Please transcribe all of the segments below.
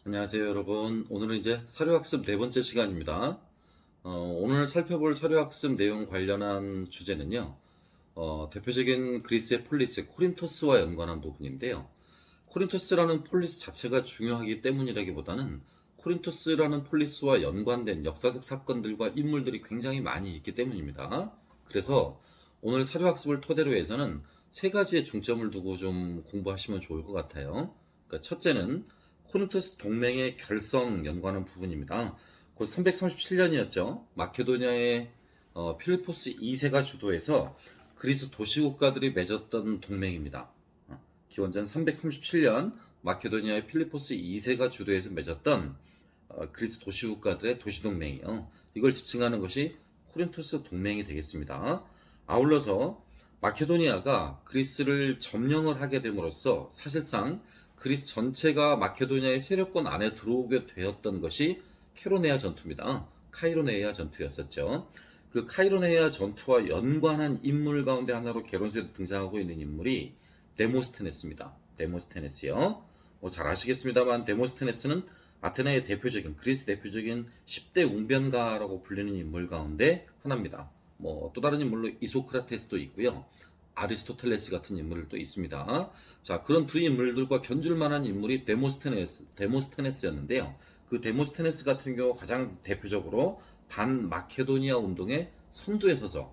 안녕하세요, 여러분. 오늘은 이제 사료학습 네 번째 시간입니다. 오늘 살펴볼 사료학습 내용 관련한 주제는요, 대표적인 그리스의 폴리스, 코린토스와 연관한 부분인데요. 코린토스라는 폴리스 자체가 중요하기 때문이라기보다는 코린토스라는 폴리스와 연관된 역사적 사건들과 인물들이 굉장히 많이 있기 때문입니다. 그래서 오늘 사료학습을 토대로 해서는 세 가지의 중점을 두고 좀 공부하시면 좋을 것 같아요. 그러니까 첫째는 코린토스 동맹의 결성 연관한 부분입니다. 곧 337년이었죠. 마케도니아의 필리포스 2세가 주도해서 그리스 도시국가들이 맺었던 동맹입니다. 기원전 337년 마케도니아의 필리포스 2세가 주도해서 맺었던 그리스 도시국가들의 도시동맹이요. 이걸 지칭하는 것이 코린토스 동맹이 되겠습니다. 아울러서 마케도니아가 그리스를 점령을 하게 됨으로써 사실상 그리스 전체가 마케도니아의 세력권 안에 들어오게 되었던 것이 케로네아 전투입니다. 카이로네아 전투였었죠. 그 카이로네아 전투와 연관한 인물 가운데 하나로 개론서에 등장하고 있는 인물이 데모스테네스입니다. 데모스테네스요. 잘 아시겠습니다만 데모스테네스는 아테네의 대표적인 그리스 대표적인 10대 웅변가라고 불리는 인물 가운데 하나입니다. 또 다른 인물로 이소크라테스도 있고요. 아리스토텔레스 같은 인물도 있습니다. 자, 그런 두 인물들과 견줄 만한 인물이 데모스테네스였는데요. 그 데모스테네스 같은 경우 가장 대표적으로 반마케도니아 운동의 선두에 서서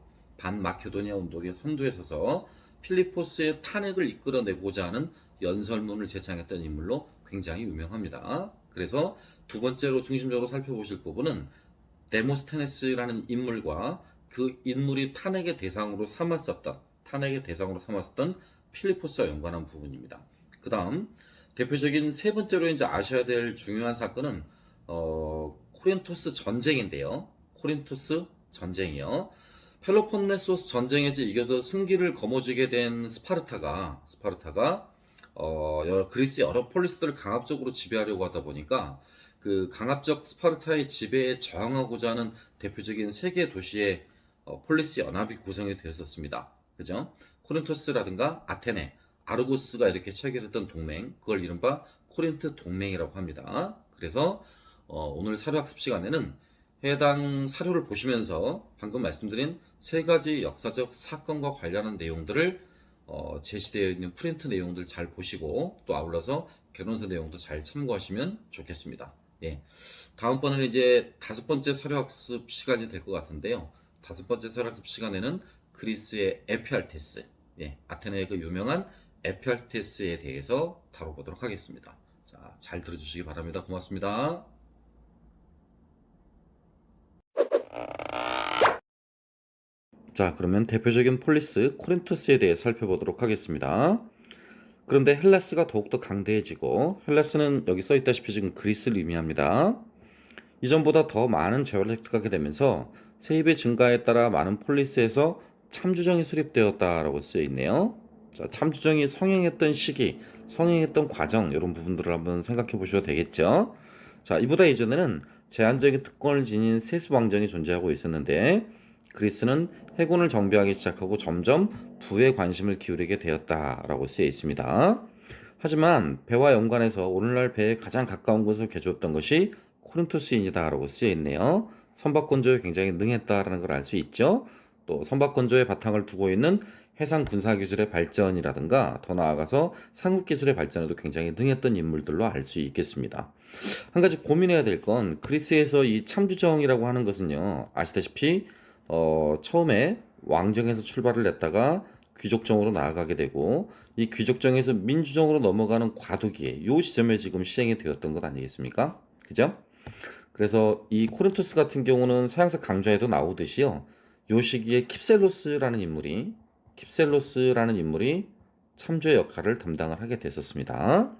필리포스의 탄핵을 이끌어내고자 하는 연설문을 제창했던 인물로 굉장히 유명합니다. 그래서 두 번째로 중심적으로 살펴보실 부분은 데모스테네스라는 인물과 그 인물이 탄핵의 대상으로 삼았었던 필리포스와 연관한 부분입니다. 그 다음 대표적인 세 번째로 이제 아셔야 될 중요한 사건은 코린토스 전쟁인데요. 코린토스 전쟁이요. 펠로폰네소스 전쟁에서 이겨서 승기를 거머쥐게 된 스파르타가 그리스 여러 폴리스들을 강압적으로 지배하려고 하다 보니까 그 강압적 스파르타의 지배에 저항하고자 하는 대표적인 세계 도시의 폴리스 연합이 구성이 되었었습니다. 그죠? 코린토스라든가 아테네, 아르고스가 이렇게 체결했던 동맹, 그걸 이른바 코린트 동맹이라고 합니다. 그래서 오늘 사료학습 시간에는 해당 사료를 보시면서 방금 말씀드린 세 가지 역사적 사건과 관련한 내용들을 제시되어 있는 프린트 내용들 잘 보시고 또 아울러서 결론서 내용도 잘 참고하시면 좋겠습니다. 예. 다음번에는 이제 다섯 번째 사료학습 시간이 될 것 같은데요. 다섯 번째 사료학습 시간에는 그리스의 에피알테스, 아테네의 그 유명한 에피알테스에 대해서 다뤄보도록 하겠습니다. 자, 잘 들어주시기 바랍니다. 고맙습니다. 자, 그러면 대표적인 폴리스 코린토스에 대해 살펴보도록 하겠습니다. 그런데 헬라스가 더욱더 강대해지고, 헬라스는 여기 써있다시피 지금 그리스를 의미합니다. 이전보다 더 많은 재화를 획득하게 되면서 세입의 증가에 따라 많은 폴리스에서 참주정이 수립되었다라고 쓰여 있네요. 자, 참주정이 성행했던 시기, 성행했던 과정, 이런 부분들을 한번 생각해 보셔도 되겠죠. 자, 이보다 이전에는 제한적인 특권을 지닌 세수 왕정이 존재하고 있었는데 그리스는 해군을 정비하기 시작하고 점점 부에 관심을 기울이게 되었다라고 쓰여 있습니다. 하지만 배와 연관해서 오늘날 배에 가장 가까운 곳을 개조했던 것이 코린토스인이다라고 쓰여 있네요. 선박건조에 굉장히 능했다라는 걸 알 수 있죠. 또 선박건조에 바탕을 두고 있는 해상 군사 기술의 발전이라든가 더 나아가서 상급 기술의 발전에도 굉장히 능했던 인물들로 알 수 있겠습니다. 한 가지 고민해야 될 건 그리스에서 이 참주정이라고 하는 것은요, 아시다시피 처음에 왕정에서 출발을 했다가 귀족정으로 나아가게 되고 이 귀족정에서 민주정으로 넘어가는 과도기에 요 시점에 지금 시행이 되었던 것 아니겠습니까? 그죠? 그래서 이 코린토스 같은 경우는 서양사 강좌에도 나오듯이요. 요 시기에 킵셀로스라는 인물이 참조의 역할을 담당을 하게 됐었습니다.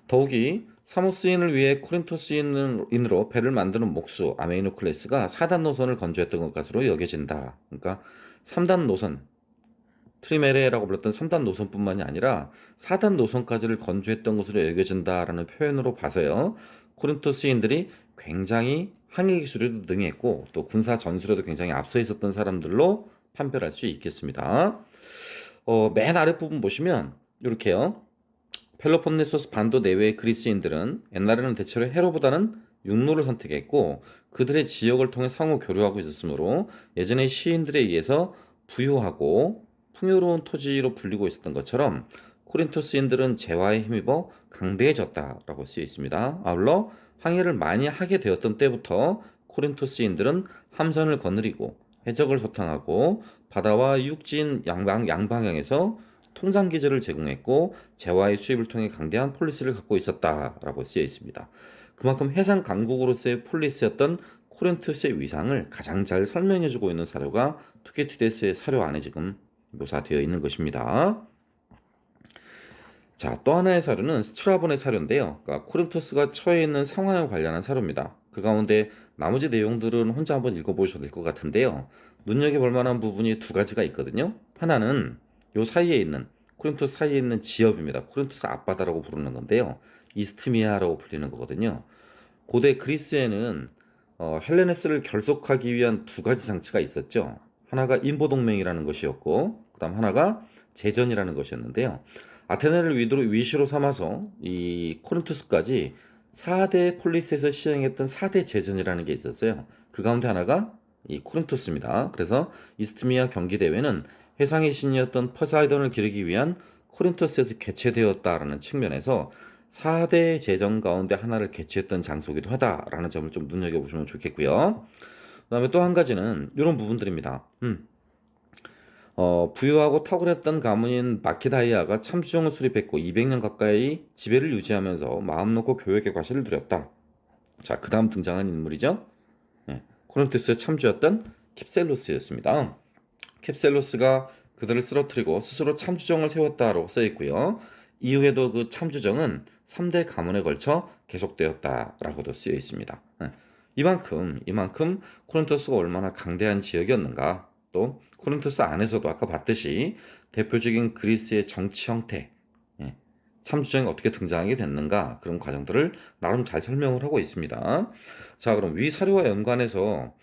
더욱이 사모스인을 위해 코린토스인으로 배를 만드는 목수 아메이노클레스가 4단 노선을 건조했던 것으로 여겨진다. 그러니까 3단 노선, 트리메레라고 불렀던 3단 노선뿐만이 아니라 4단 노선까지를 건조했던 것으로 여겨진다라는 표현으로 봐서요. 코린토스인들이 굉장히 항해 기술에도 능했고 또 군사 전술에도 굉장히 앞서 있었던 사람들로 판별할 수 있겠습니다. 맨 아랫부분 보시면 이렇게요. 펠로폰네소스 반도 내외의 그리스인들은 옛날에는 대체로 해로보다는 육로를 선택했고 그들의 지역을 통해 상호 교류하고 있었으므로 예전의 시인들에 의해서 부유하고 풍요로운 토지로 불리고 있었던 것처럼 코린토스인들은 재화에 힘입어 강대해졌다라고 쓰여 있습니다. 아울러 항해를 많이 하게 되었던 때부터 코린토스인들은 함선을 거느리고 해적을 소탕하고 바다와 육지인 양방향에서 통상 기지를 제공했고 재화의 수입을 통해 강대한 폴리스를 갖고 있었다라고 쓰여 있습니다. 그만큼 해상 강국으로서의 폴리스였던 코린토스의 위상을 가장 잘 설명해주고 있는 사료가 투키디데스의 사료 안에 지금 묘사되어 있는 것입니다. 자, 또 하나의 사료는 스트라본의 사료인데요. 그러니까 코린토스가 처해 있는 상황에 관련한 사료입니다. 그 가운데 나머지 내용들은 혼자 한번 읽어보셔도 될 것 같은데요. 눈여겨볼 만한 부분이 두 가지가 있거든요. 하나는 요 사이에 있는 코린토스 사이에 있는 지역입니다. 코린토스 앞바다라고 부르는 건데요. 이스트미아라고 불리는 거거든요. 고대 그리스에는 헬레네스를 결속하기 위한 두 가지 장치가 있었죠. 하나가 인보동맹이라는 것이었고, 그다음 하나가 제전이라는 것이었는데요. 아테네를 위시로 삼아서 이 코린토스까지 4대 폴리스에서 시행했던 4대 제전이라는 게 있었어요. 그 가운데 하나가 이 코린토스입니다. 그래서 이스트미아 경기대회는 해상의 신이었던 포세이돈을 기르기 위한 코린토스에서 개최되었다라는 측면에서 4대 제전 가운데 하나를 개최했던 장소이기도 하다라는 점을 좀 눈여겨보시면 좋겠고요. 그 다음에 또 한 가지는 이런 부분들입니다. 부유하고 탁월했던 가문인 마키다이아가 참수정을 수립했고 200년 가까이 지배를 유지하면서 마음 놓고 교역의 과실을 누렸다. 자, 그 다음 등장한 인물이죠. 코린토스의 참주였던 킵셀로스였습니다. 킵셀로스가 그들을 쓰러뜨리고 스스로 참주정을 세웠다라고 써있고요. 이후에도 그 참주정은 3대 가문에 걸쳐 계속되었다라고도 쓰여 있습니다. 이만큼 코린토스가 얼마나 강대한 지역이었는가, 또 코린토스 안에서도 아까 봤듯이 대표적인 그리스의 정치 형태, 참주정이 어떻게 등장하게 됐는가, 그런 과정들을 나름 잘 설명을 하고 있습니다. 자, 그럼 위 사료와 연관해서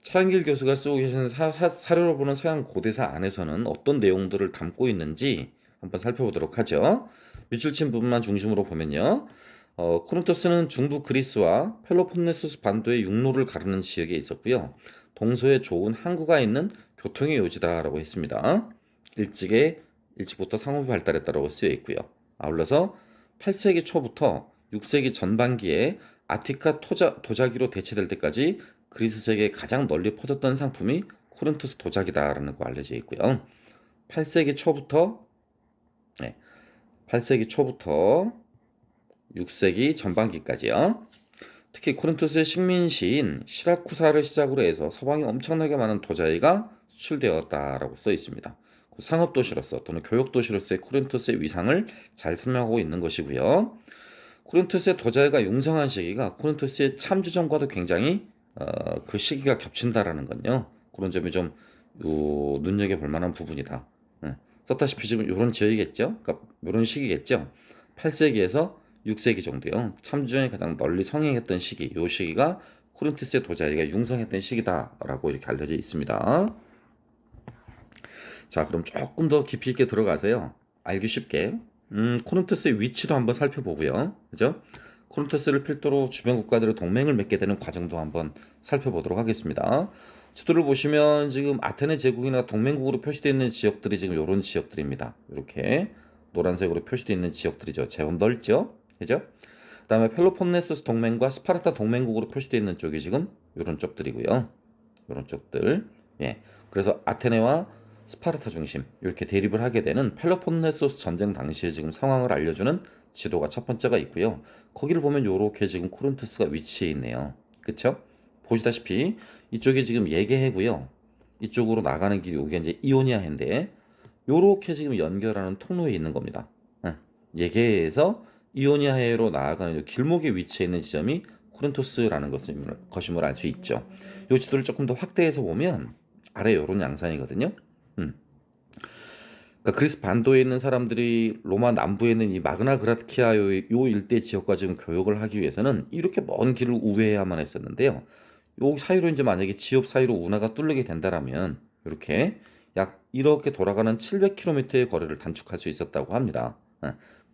차영길 교수가 쓰고 계신 사료로 보는 서양 고대사 안에서는 어떤 내용들을 담고 있는지 한번 살펴보도록 하죠. 밑줄 친 부분만 중심으로 보면요. 코린토스는 중부 그리스와 펠로폰네소스 반도의 육로를 가르는 지역에 있었고요. 동서에 좋은 항구가 있는 교통의 요지다라고 했습니다. 일찍부터 상업이 발달했다고 쓰여 있고요. 아울러서 8세기 초부터 6세기 전반기에 아티카 도자기로 대체될 때까지 그리스 세계에 가장 널리 퍼졌던 상품이 코린토스 도자기다라는 거 알려져 있고요. 8세기 초부터 6세기 전반기까지요. 특히 코린토스의 식민 시인 시라쿠사를 시작으로 해서 서방에 엄청나게 많은 도자기가 수출되었다라고 써 있습니다. 상업 도시로서 또는 교역 도시로서의 코린토스의 위상을 잘 설명하고 있는 것이고요. 코린토스의 도자기가 융성한 시기가 코린토스의 참주정과도 굉장히 그 시기가 겹친다라는 건요. 그런 점이 좀 눈여겨볼 만한 부분이다. 썼다시피 지금 이런 지역이겠죠. 그러니까 이런 시기겠죠. 8세기에서 6세기 정도요. 참주정이 가장 널리 성행했던 시기, 이 시기가 코린토스의 도자기가 융성했던 시기다라고 이렇게 알려져 있습니다. 자, 그럼 조금 더 깊이 있게 들어가세요. 알기 쉽게. 코린토스의 위치도 한번 살펴보고요. 그죠? 코린토스를 필두로 주변 국가들의 동맹을 맺게 되는 과정도 한번 살펴보도록 하겠습니다. 지도를 보시면 지금 아테네 제국이나 동맹국으로 표시되어 있는 지역들이 지금 이런 지역들입니다. 이렇게 노란색으로 표시되어 있는 지역들이죠. 제법 넓죠? 그죠? 그 다음에 펠로폰네소스 동맹과 스파르타 동맹국으로 표시되어 있는 쪽이 지금 이런 쪽들이고요. 이런 쪽들. 예. 그래서 아테네와 스파르타 중심 이렇게 대립을 하게 되는 펠로폰네소스 전쟁 당시에 지금 상황을 알려주는 지도가 첫 번째가 있고요. 거기를 보면 이렇게 지금 코린토스가 위치해 있네요. 그쵸? 보시다시피 이쪽이 지금 예게해고요. 이쪽으로 나가는 길이 이게 이제 이오니아해인데 요렇게 지금 연결하는 통로에 있는 겁니다. 예게해에서 이오니아해로 나아가는 길목에 위치해 있는 지점이 코린토스라는 것임을 알 수 있죠. 이 지도를 조금 더 확대해서 보면 아래 요런 양상이거든요. 그러니까 그리스 반도에 있는 사람들이 로마 남부에 있는 이 마그나 그라키아 요 일대 지역과 지금 교역을 하기 위해서는 이렇게 먼 길을 우회해야만 했었는데요. 요 사이로 이제 만약에 지역 사이로 운하가 뚫리게 된다라면 이렇게 약 이렇게 돌아가는 700km의 거리를 단축할 수 있었다고 합니다.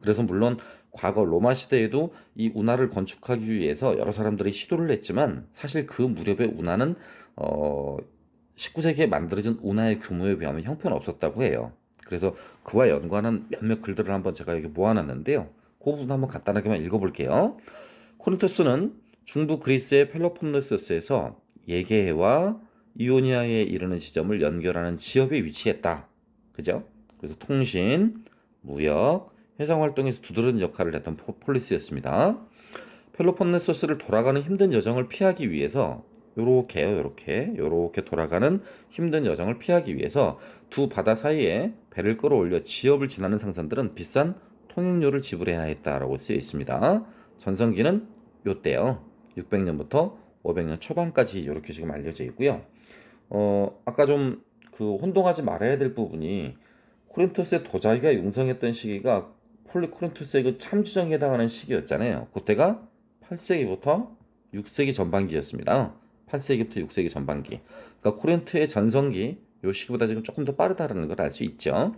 그래서 물론 과거 로마 시대에도 이 운하를 건축하기 위해서 여러 사람들이 시도를 했지만 사실 그 무렵의 운하는 19세기에 만들어진 운하의 규모에 비하면 형편없었다고 해요. 그래서 그와 연관한 몇몇 글들을 한번 제가 여기 모아놨는데요. 그 부분 한번 간단하게만 읽어볼게요. 코린토스는 중부 그리스의 펠로폰네소스에서 예게해와 이오니아에 이르는 지점을 연결하는 지역에 위치했다. 그죠? 그래서 통신, 무역, 해상 활동에서 두드러진 역할을 했던 폴리스였습니다. 펠로폰네소스를 돌아가는 힘든 여정을 피하기 위해서 요렇게 돌아가는 힘든 여정을 피하기 위해서 두 바다 사이에 배를 끌어올려 지역을 지나는 상선들은 비싼 통행료를 지불해야 했다라고 쓰여 있습니다. 전성기는 요때요. 600년부터 500년 초반까지 이렇게 지금 알려져 있고요. 아까 좀 그 혼동하지 말아야 될 부분이 코린토스의 도자기가 융성했던 시기가 코린토스의 그 참주정에 해당하는 시기였잖아요. 그때가 8세기부터 6세기 전반기였습니다. 8세기부터 6세기 전반기. 그러니까 코린토의 전성기 요 시기보다 지금 조금 더 빠르다는 걸 알 수 있죠.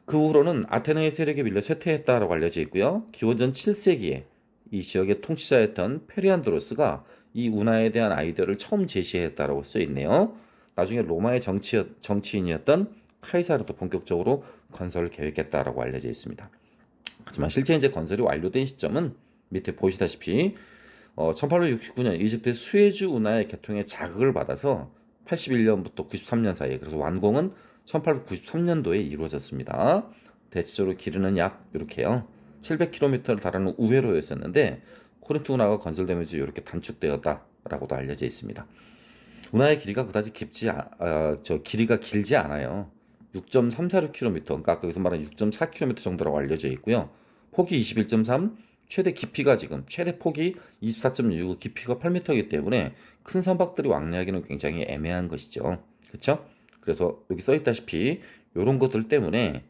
그 후로는 아테네의 세력에 밀려 쇠퇴했다라고 알려져 있고요. 기원전 7세기에 이 지역의 통치자였던 페리안드로스가 이 운하에 대한 아이디어를 처음 제시했다라고 써 있네요. 나중에 로마의 정치인이었던 카이사르도 본격적으로 건설을 계획했다라고 알려져 있습니다. 하지만 실제 이제 건설이 완료된 시점은 밑에 보시다시피 1869년 이집트의 수에즈 운하의 개통에 자극을 받아서 81년부터 93년 사이에, 그래서 완공은 1893년도에 이루어졌습니다. 대체적으로 길이는 약 이렇게요. 700km를 달하는 우회로였었는데 코린토 운하가 건설되면서 이렇게 단축되었다라고도 알려져 있습니다. 운하의 길이가 그다지 길이가 길지 않아요. 6.346km, 그러니까 여기서 말하는 6.4km 정도라고 알려져 있고요. 폭이 21.3, 최대 폭이 24.6, 깊이가 8m이기 때문에 큰 선박들이 왕래하기는 굉장히 애매한 것이죠. 그렇죠? 그래서 여기 써 있다시피 이런 것들 때문에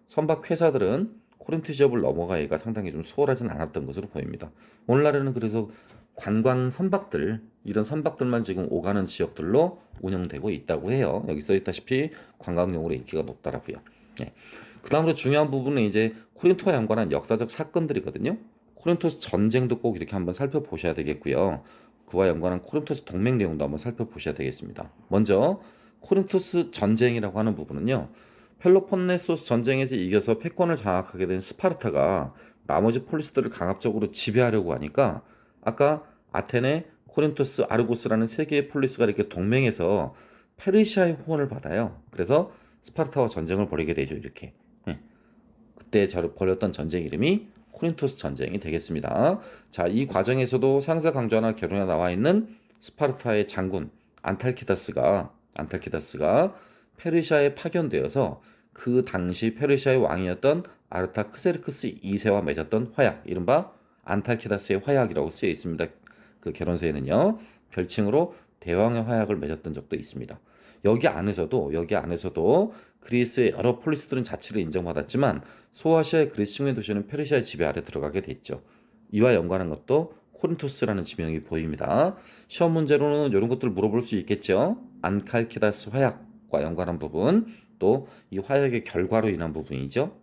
선박 회사들은 코린토 지역을 넘어가기가 상당히 좀 수월하진 않았던 것으로 보입니다. 오늘날에는 그래서 관광 선박들, 이런 선박들만 지금 오가는 지역들로 운영되고 있다고 해요. 여기 써 있다시피 관광용으로 인기가 높더라고요. 네. 그 다음으로 중요한 부분은 이제 코린토와 연관한 역사적 사건들이거든요. 코린토스 전쟁도 꼭 이렇게 한번 살펴보셔야 되겠고요. 그와 연관한 코린토스 동맹 내용도 한번 살펴보셔야 되겠습니다. 먼저 코린토스 전쟁이라고 하는 부분은요. 펠로폰네소스 전쟁에서 이겨서 패권을 장악하게 된 스파르타가 나머지 폴리스들을 강압적으로 지배하려고 하니까 아까 아테네, 코린토스, 아르고스라는 세 개의 폴리스가 이렇게 동맹해서 페르시아의 후원을 받아요. 그래서 스파르타와 전쟁을 벌이게 되죠. 이렇게. 네. 그때 벌였던 전쟁 이름이 코린토스 전쟁이 되겠습니다. 자, 이 과정에서도 상사 강조하나 결론에 나와 있는 스파르타의 장군 안탈키다스가 페르시아에 파견되어서 그 당시 페르시아의 왕이었던 아르타크세르크스 2세와 맺었던 화약, 이른바 안탈키다스의 화약이라고 쓰여 있습니다. 그 결혼서에는요. 별칭으로 대왕의 화약을 맺었던 적도 있습니다. 여기 안에서도 그리스의 여러 폴리스들은 자치를 인정받았지만 소아시아의 그리스 식민 도시는 페르시아의 지배 아래 들어가게 됐죠. 이와 연관한 것도 코린토스라는 지명이 보입니다. 시험 문제로는 이런 것들을 물어볼 수 있겠죠. 안칼키다스 화약과 연관한 부분, 또 이 화약의 결과로 인한 부분이죠.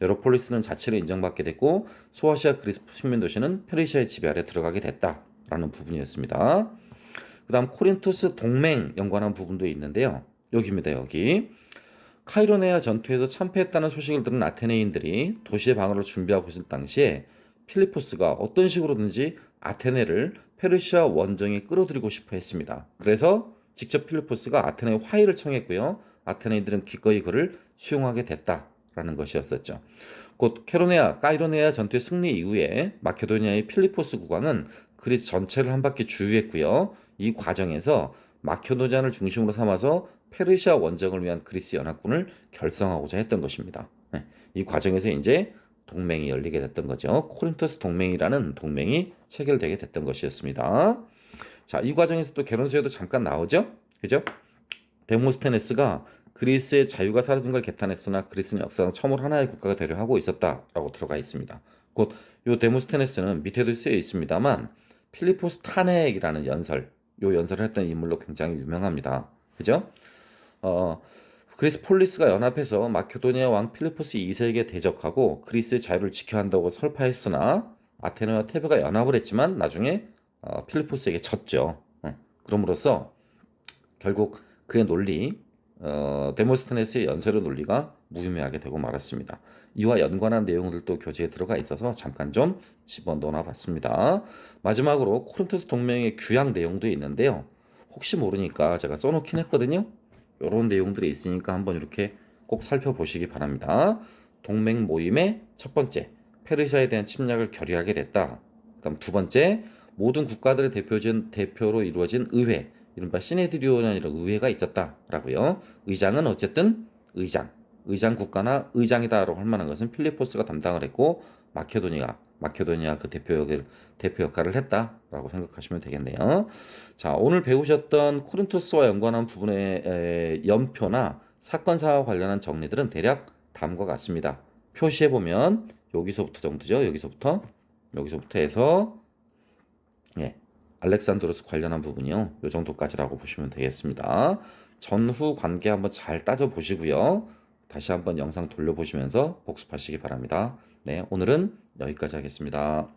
여러 폴리스는 자치를 인정받게 됐고 소아시아 그리스 식민 도시는 페르시아의 지배 아래 들어가게 됐다라는 부분이었습니다. 그 다음 코린토스 동맹 연관한 부분도 있는데요. 여기입니다. 여기 카이로네아 전투에서 참패했다는 소식을 들은 아테네인들이 도시의 방어를 준비하고 있을 당시에 필리포스가 어떤 식으로든지 아테네를 페르시아 원정에 끌어들이고 싶어 했습니다. 그래서 직접 필리포스가 아테네에 화해를 청했고요. 아테네인들은 기꺼이 그를 수용하게 됐다라는 것이었었죠. 곧 카이로네아 전투의 승리 이후에 마케도니아의 필리포스 국왕은 그리스 전체를 한 바퀴 주유했고요. 이 과정에서 마케도니아를 중심으로 삼아서 페르시아 원정을 위한 그리스 연합군을 결성하고자 했던 것입니다. 이 과정에서 이제 동맹이 열리게 됐던 거죠. 코린토스 동맹이라는 동맹이 체결되게 됐던 것이었습니다. 자, 이 과정에서 또 개론서에도 잠깐 나오죠. 그죠? 데모스테네스가 그리스의 자유가 사라진 걸 개탄했으나 그리스는 역사상 처음으로 하나의 국가가 되려 하고 있었다라고 들어가 있습니다. 곧 이 데모스테네스는 밑에도 쓰여 있습니다만 필리포스 타넥이라는 요 연설을 했던 인물로 굉장히 유명합니다. 그죠? 그리스 폴리스가 연합해서 마케도니아 왕 필리포스 2세에게 대적하고 그리스의 자유를 지켜야 한다고 설파했으나 아테네와 테베가 연합을 했지만 나중에 필리포스에게 졌죠. 그럼으로써 결국 그의 논리, 데모스테네스의 연설의 논리가 무의미하게 되고 말았습니다. 이와 연관한 내용들도 교재에 들어가 있어서 잠깐 좀 집어넣어 봤습니다. 마지막으로 코린토스 동맹의 규약 내용도 있는데요. 혹시 모르니까 제가 써놓긴 했거든요. 이런 내용들이 있으니까 한번 이렇게 꼭 살펴보시기 바랍니다. 동맹 모임의 첫 번째, 페르시아에 대한 침략을 결의하게 됐다. 그다음 두 번째, 모든 국가들의 대표로 이루어진 의회, 이른바 시네드리온이라는 의회가 있었다라고요. 의장은 어쨌든 의장 국가나 의장이다라고 할 만한 것은 필리포스가 담당을 했고 마케도니아 그 대표 역할을 했다라고 생각하시면 되겠네요. 자, 오늘 배우셨던 코린토스와 연관한 부분의 연표나 사건사와 관련한 정리들은 대략 다음과 같습니다. 표시해 보면 여기서부터 정도죠. 여기서부터 해서 예, 알렉산드로스 관련한 부분이요. 요 정도까지라고 보시면 되겠습니다. 전후 관계 한번 잘 따져 보시고요. 다시 한번 영상 돌려보시면서 복습하시기 바랍니다. 네, 오늘은 여기까지 하겠습니다.